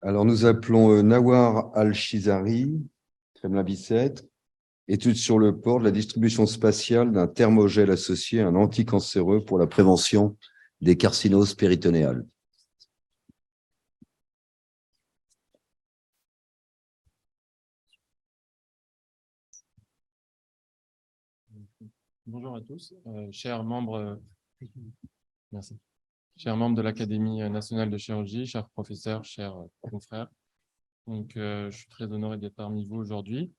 Alors, nous appelons Nawar Al-Shizari, Kremlin Bicêtre, étude sur le port de la distribution spatiale d'un thermogel associé à un anticancéreux pour la prévention des carcinoses péritonéales. Bonjour à tous, chers membres, merci. Chers membres de l'Académie nationale de chirurgie, chers professeurs, chers confrères. Donc, je suis très honoré d'être parmi vous aujourd'hui.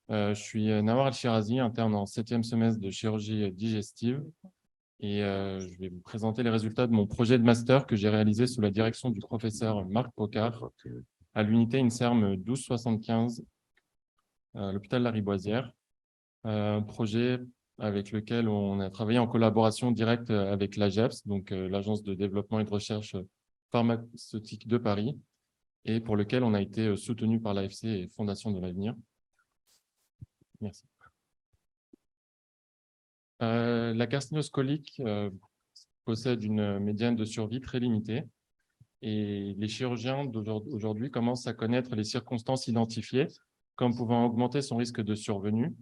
Je suis Nawar Al-Shirazi, interne en 7e semestre de chirurgie digestive. Et je vais vous présenter les résultats de mon projet de master que j'ai réalisé sous la direction du professeur Marc Pocard à l'unité INSERM 1275 à l'hôpital Lariboisière. Un projet avec lequel on a travaillé en collaboration directe avec l'AGEPS, donc l'Agence de développement et de recherche pharmaceutique de Paris, et pour lequel on a été soutenu par l'AFC et Fondation de l'Avenir. Merci. La carcinose colique possède une médiane de survie très limitée, et les chirurgiens d'aujourd'hui commencent à connaître les circonstances identifiées comme pouvant augmenter son risque de survenue,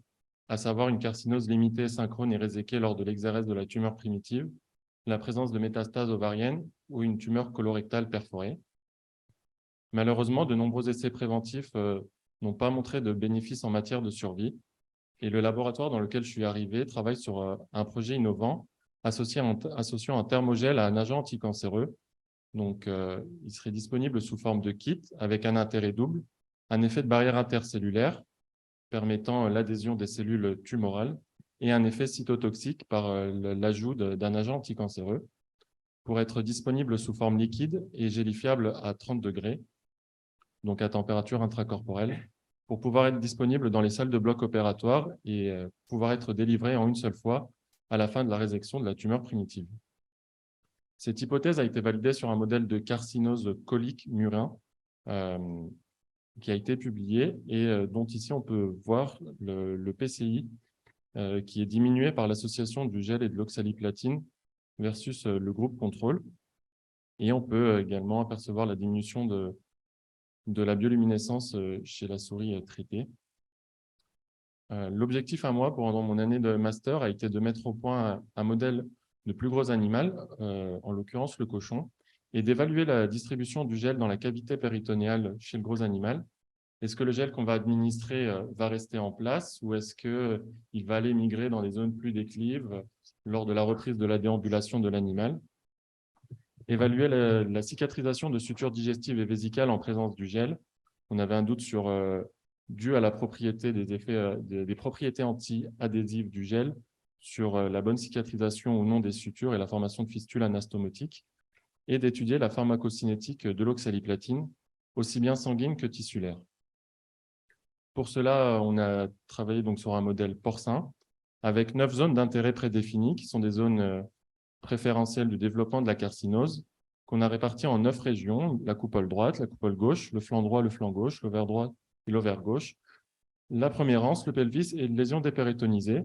à savoir une carcinose limitée, synchrone et réséquée lors de l'exérèse de la tumeur primitive, la présence de métastases ovariennes ou une tumeur colorectale perforée. Malheureusement, de nombreux essais préventifs n'ont pas montré de bénéfices en matière de survie, et le laboratoire dans lequel je suis arrivé travaille sur un projet innovant associant un thermogel à un agent anticancéreux. Donc, il serait disponible sous forme de kit avec un intérêt double, un effet de barrière intercellulaire permettant l'adhésion des cellules tumorales et un effet cytotoxique par l'ajout d'un agent anticancéreux pour être disponible sous forme liquide et gélifiable à 30 degrés, donc à température intracorporelle, pour pouvoir être disponible dans les salles de bloc opératoire et pouvoir être délivré en une seule fois à la fin de la résection de la tumeur primitive. Cette hypothèse a été validée sur un modèle de carcinose colique murin qui a été publié et dont ici on peut voir le PCI qui est diminué par l'association du gel et de l'oxaliplatine versus le groupe contrôle. Et on peut également apercevoir la diminution de la bioluminescence chez la souris traitée. L'objectif à moi pendant mon année de master a été de mettre au point un modèle de plus gros animal, en l'occurrence le cochon, et d'évaluer la distribution du gel dans la cavité péritonéale chez le gros animal. Est-ce que le gel qu'on va administrer va rester en place ou est-ce qu'il va aller migrer dans des zones plus déclives lors de la reprise de la déambulation de l'animal? Évaluer la cicatrisation de sutures digestives et vésicales en présence du gel. On avait un doute dû à la propriété des propriétés anti-adhésives du gel sur la bonne cicatrisation ou non des sutures et la formation de fistules anastomotiques, et d'étudier la pharmacocinétique de l'oxaliplatine, aussi bien sanguine que tissulaire. Pour cela, on a travaillé donc sur un modèle porcin avec 9 zones d'intérêt prédéfinies, qui sont des zones préférentielles du développement de la carcinose, qu'on a réparties en 9 régions, la coupole droite, la coupole gauche, le flanc droit, le flanc gauche, l'ovaire droit et l'ovaire gauche, la première anse, le pelvis et une lésion dépéritonisée.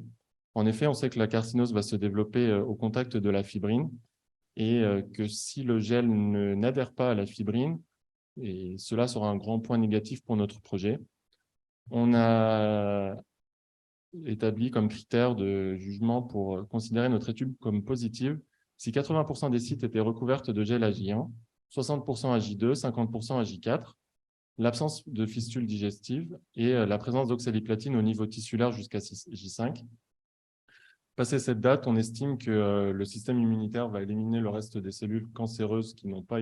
En effet, on sait que la carcinose va se développer au contact de la fibrine et que si le gel n'adhère pas à la fibrine, et cela sera un grand point négatif pour notre projet. On a établi comme critère de jugement pour considérer notre étude comme positive si 80% des sites étaient recouvertes de gel J1, 60% J2, 50% J4, l'absence de fistules digestives et la présence d'oxaliplatine au niveau tissulaire jusqu'à J5. Passé cette date, on estime que le système immunitaire va éliminer le reste des cellules cancéreuses qui n'ont pas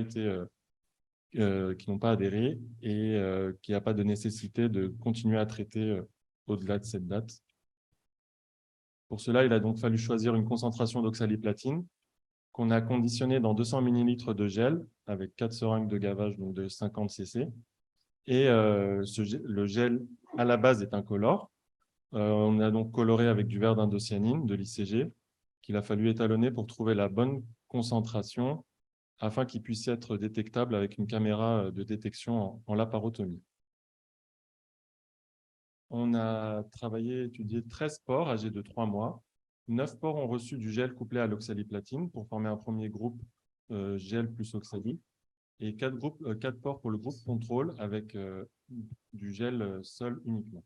adhéré et qu'il n'y a pas de nécessité de continuer à traiter au-delà de cette date. Pour cela, il a donc fallu choisir une concentration d'oxaliplatine qu'on a conditionnée dans 200 ml de gel avec 4 seringues de gavage, donc de 50 cc. Et le gel, à la base, est incolore. On a donc coloré avec du verre d'indocyanine, de l'ICG, qu'il a fallu étalonner pour trouver la bonne concentration afin qu'il puisse être détectable avec une caméra de détection en laparotomie. On a étudié 13 porcs âgés de 3 mois. 9 porcs ont reçu du gel couplé à l'oxaliplatine pour former un premier groupe gel plus oxali. et 4 ports pour le groupe contrôle avec du gel seul uniquement.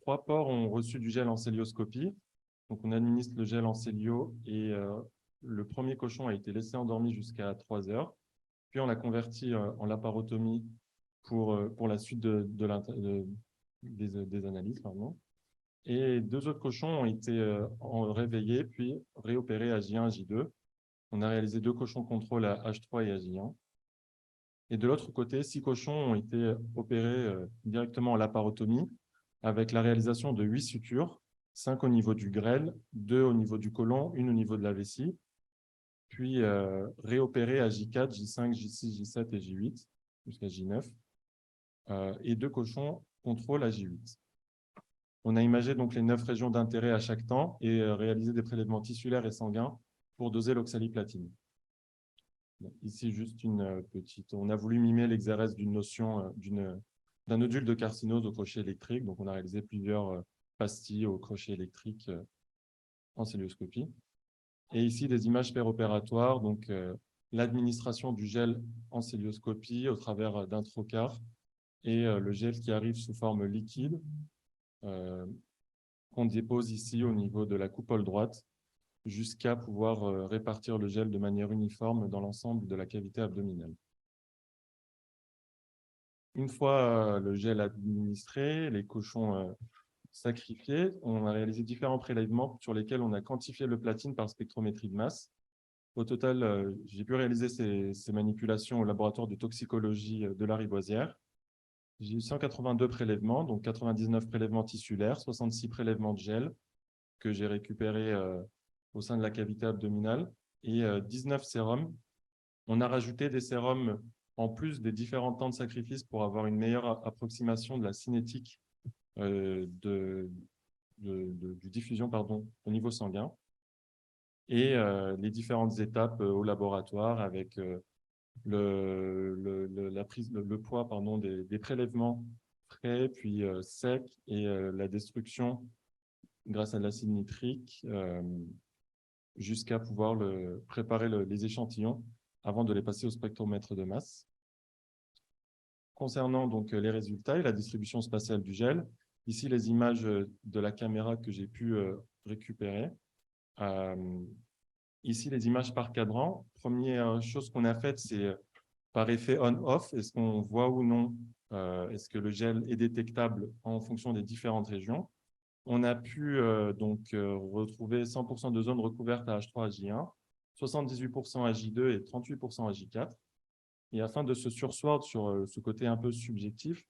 3 ports ont reçu du gel en célioscopie. Donc, on administre le gel en célio et le premier cochon a été laissé endormi jusqu'à 3 heures. Puis, on l'a converti en laparotomie pour la suite des analyses. Pardon. Et 2 autres cochons ont été réveillés, puis réopérés à J1 et J2. On a réalisé 2 cochons contrôle à H3 et à J1. Et de l'autre côté, 6 cochons ont été opérés directement en laparotomie avec la réalisation de 8 sutures, 5 au niveau du grêle, 2 au niveau du côlon, 1 au niveau de la vessie, puis réopérés à J4, J5, J6, J7 et J8 jusqu'à J9, et 2 cochons contrôle à J8. On a imagé donc les 9 régions d'intérêt à chaque temps et réalisé des prélèvements tissulaires et sanguins pour doser l'oxaliplatine. Ici, juste une petite... On a voulu mimer l'exérèse d'une notion d'un nodule de carcinose au crochet électrique. Donc, on a réalisé plusieurs pastilles au crochet électrique en célioscopie. Et ici, des images péropératoires. Donc, l'administration du gel en célioscopie au travers d'un trocar et le gel qui arrive sous forme liquide qu'on dépose ici au niveau de la coupole droite jusqu'à pouvoir répartir le gel de manière uniforme dans l'ensemble de la cavité abdominale. Une fois le gel administré, les cochons sacrifiés, on a réalisé différents prélèvements sur lesquels on a quantifié le platine par spectrométrie de masse. Au total, j'ai pu réaliser ces manipulations au laboratoire de toxicologie de la Riboisière. J'ai eu 182 prélèvements, donc 99 prélèvements tissulaires, 66 prélèvements de gel que j'ai récupérés au sein de la cavité abdominale et 19 sérums. On a rajouté des sérums en plus des différents temps de sacrifice pour avoir une meilleure approximation de la cinétique du diffusion au niveau sanguin et les différentes étapes au laboratoire avec le poids des prélèvements frais puis secs et la destruction grâce à de l'acide nitrique jusqu'à pouvoir préparer les échantillons avant de les passer au spectromètre de masse. Concernant donc les résultats et la distribution spatiale du gel, ici les images de la caméra que j'ai pu récupérer. Ici les images par cadran. Première chose qu'on a faite, c'est par effet on-off, est-ce qu'on voit ou non, est-ce que le gel est détectable en fonction des différentes régions. On a pu retrouver 100% de zones recouvertes à H3 à J1, 78% à J2 et 38% à J4. Et afin de se surseoir sur ce côté un peu subjectif,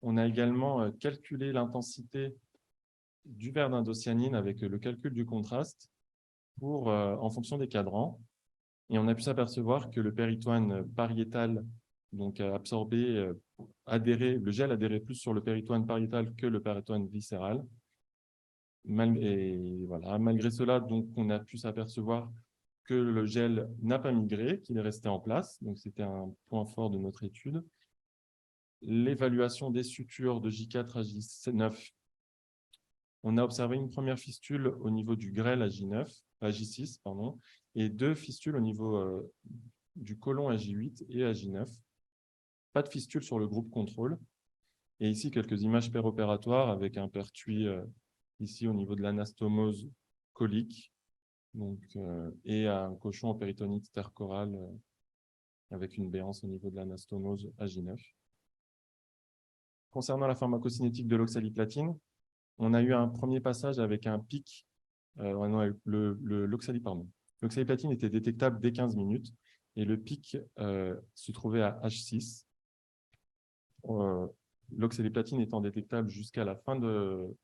on a également calculé l'intensité du verre d'indocyanine avec le calcul du contraste en fonction des cadrans. Et on a pu s'apercevoir que le péritoine pariétal donc absorbé, le gel adhérait plus sur le péritoine pariétal que le péritoine viscéral. Malgré cela, donc, on a pu s'apercevoir que le gel n'a pas migré, qu'il est resté en place. Donc, c'était un point fort de notre étude. L'évaluation des sutures de J4 à J9, on a observé une première fistule au niveau du grêle à J6, et 2 fistules au niveau du côlon à J8 et à J9. Pas de fistule sur le groupe contrôle. Et ici, quelques images péropératoires avec un pertuis ici au niveau de l'anastomose colique et un cochon en péritonite stercorale avec une béance au niveau de l'anastomose à J9. Concernant la pharmacocinétique de l'oxaliplatine, on a eu un premier passage avec un pic. L'oxaliplatine était détectable dès 15 minutes et le pic se trouvait à H6. L'oxaliplatine étant détectable jusqu'à la fin de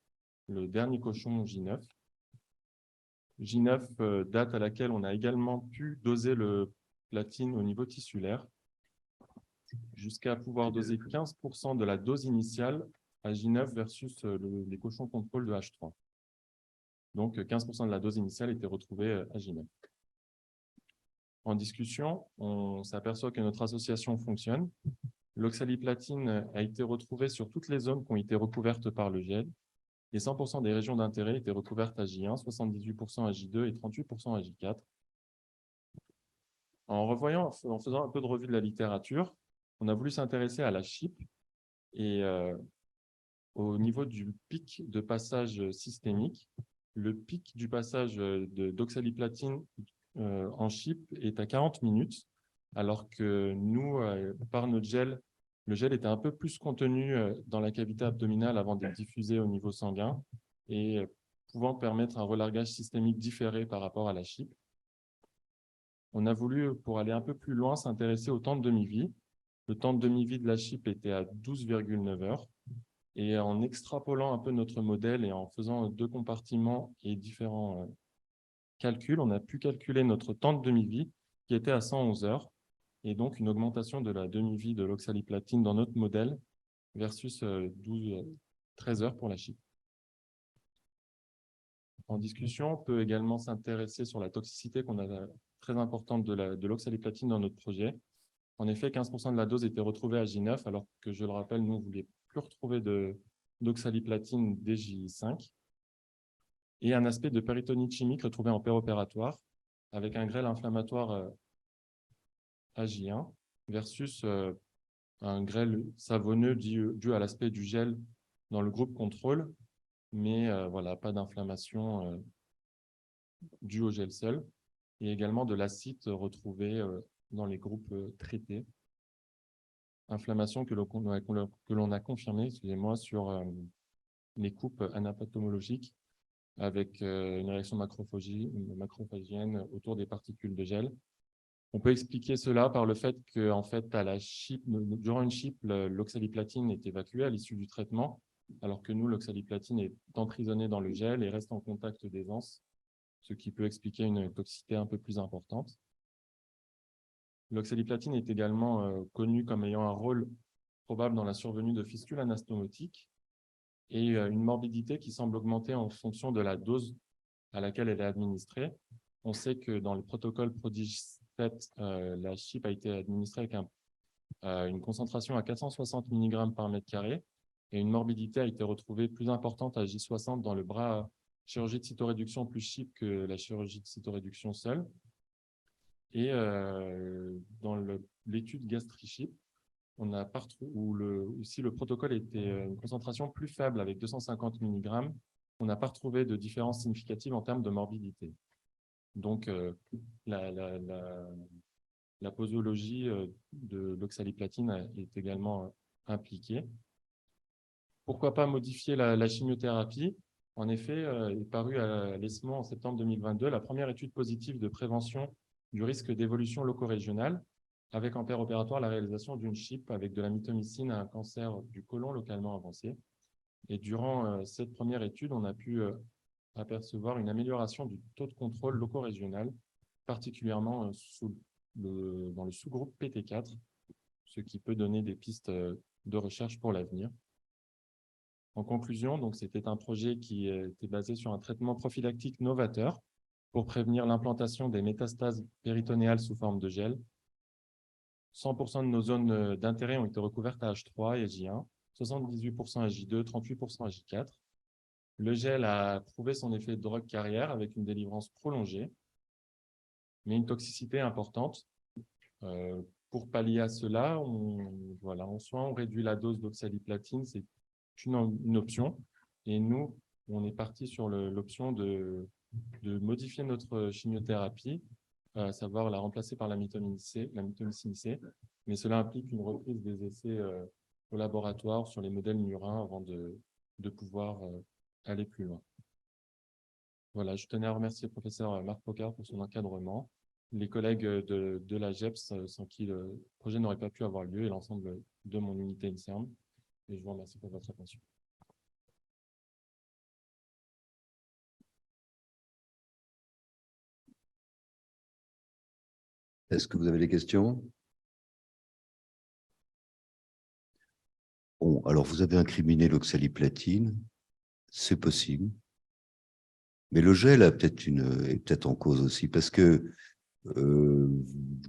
le dernier cochon J9. J9, date à laquelle on a également pu doser le platine au niveau tissulaire jusqu'à pouvoir doser 15% de la dose initiale à J9 versus les cochons contrôle de H3. Donc, 15% de la dose initiale était retrouvée à J9. En discussion, on s'aperçoit que notre association fonctionne. L'oxaliplatine a été retrouvée sur toutes les zones qui ont été recouvertes par le gel et 100% des régions d'intérêt étaient recouvertes à J1, 78% à J2 et 38% à J4. En faisant un peu de revue de la littérature, on a voulu s'intéresser à la CHIP et au niveau du pic de passage systémique. Le pic du passage d'oxaliplatine en CHIP est à 40 minutes, alors que nous, par notre gel, le gel était un peu plus contenu dans la cavité abdominale avant d'être diffusé au niveau sanguin et pouvant permettre un relargage systémique différé par rapport à la CHIP. On a voulu, pour aller un peu plus loin, s'intéresser au temps de demi-vie. Le temps de demi-vie de la CHIP était à 12,9 heures. Et en extrapolant un peu notre modèle et en faisant 2 compartiments et différents calculs, on a pu calculer notre temps de demi-vie qui était à 111 heures, et donc une augmentation de la demi-vie de l'oxaliplatine dans notre modèle versus 13 heures pour la CHIP. En discussion, on peut également s'intéresser sur la toxicité qu'on a très importante de l'oxaliplatine dans notre projet. En effet, 15% de la dose était retrouvée à J9, alors que, je le rappelle, nous, on ne voulait plus retrouver d'oxaliplatine dès J5. Et un aspect de péritonite chimique retrouvé en péropératoire, avec un grêle inflammatoire à J1 versus un grêle savonneux dû à l'aspect du gel dans le groupe contrôle, mais voilà, pas d'inflammation due au gel seul, et également de l'acide retrouvé dans les groupes traités. Inflammation que l'on a confirmée, excusez-moi, sur les coupes anapatomologiques avec une réaction macrophagienne autour des particules de gel. On peut expliquer cela par le fait que, en fait, durant une CHIP, l'oxaliplatine est évacuée à l'issue du traitement, alors que nous, l'oxaliplatine est emprisonnée dans le gel et reste en contact des anses, ce qui peut expliquer une toxicité un peu plus importante. L'oxaliplatine est également connue comme ayant un rôle probable dans la survenue de fistules anastomotiques et une morbidité qui semble augmenter en fonction de la dose à laquelle elle est administrée. On sait que dans le protocole Prodige 7, la CHIP a été administrée avec une concentration à 460 mg par mètre carré et une morbidité a été retrouvée plus importante à J60 dans le bras chirurgie de cytoréduction plus CHIP que la chirurgie de cytoréduction seule. Et dans l'étude GastriChip, on a partout où aussi le protocole était une concentration plus faible avec 250 mg, on n'a pas retrouvé de différence significative en termes de morbidité. Donc, la posologie de l'oxaliplatine est également impliquée. Pourquoi pas modifier la chimiothérapie? En effet, est parue à l'ESMO en septembre 2022 la première étude positive de prévention du risque d'évolution loco-régionale, avec en opératoire la réalisation d'une CHIP avec de la mitomycine à un cancer du côlon localement avancé. Et durant cette première étude, on a pu apercevoir une amélioration du taux de contrôle loco-régional, particulièrement dans le sous-groupe PT4, ce qui peut donner des pistes de recherche pour l'avenir. En conclusion, donc, c'était un projet qui était basé sur un traitement prophylactique novateur pour prévenir l'implantation des métastases péritonéales sous forme de gel. 100% de nos zones d'intérêt ont été recouvertes à H3 et J1, 78% à J2, 38% à J4. Le gel a prouvé son effet de drogue carrière avec une délivrance prolongée, mais une toxicité importante. Pour pallier à cela, soit on réduit la dose d'oxaliplatine, c'est une option. Et nous, on est parti sur l'option de modifier notre chimiothérapie, à savoir la remplacer par la mitomycine C, mais cela implique une reprise des essais au laboratoire sur les modèles murins avant de pouvoir aller plus loin. Voilà, je tenais à remercier le professeur Marc Pocard pour son encadrement, les collègues de la GEPS sans qui le projet n'aurait pas pu avoir lieu et l'ensemble de mon unité INSERM. Et je vous remercie pour votre attention. Est-ce que vous avez des questions? Bon, alors vous avez incriminé l'oxaliplatine, c'est possible. Mais le gel est peut-être en cause aussi, parce que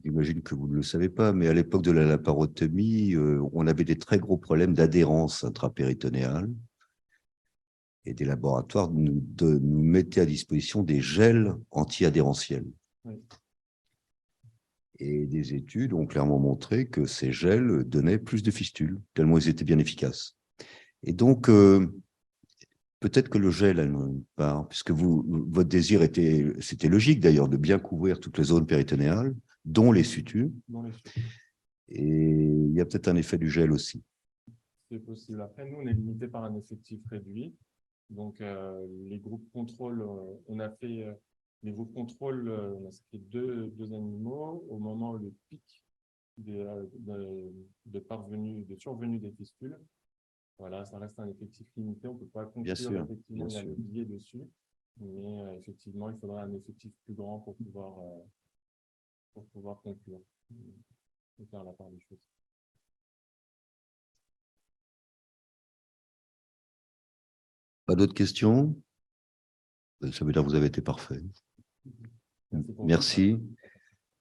j'imagine que vous ne le savez pas, mais à l'époque de la laparotomie, on avait des très gros problèmes d'adhérence intrapéritonéale. Et des laboratoires nous mettaient à disposition des gels anti-adhérentiels. Oui. Et des études ont clairement montré que ces gels donnaient plus de fistules, tellement ils étaient bien efficaces. Et donc, peut-être que le gel a une part, puisque votre désir c'était logique d'ailleurs, de bien couvrir toutes les zones péritonéales, dont les sutures. dans les sutures. Et il y a peut-être un effet du gel aussi. C'est possible. Après, nous, on est limité par un effectif réduit. Donc, les groupes contrôle, on a fait les groupes contrôle, on a fait deux animaux au moment où le pic de survenue des fistules. Voilà, ça reste un effectif limité. On ne peut pas conclure, effectivement, il y a le biais dessus. Mais effectivement, il faudra un effectif plus grand pour pouvoir conclure et faire la part des choses. Pas d'autres questions? Ça veut dire que vous avez été parfait. Merci. Merci.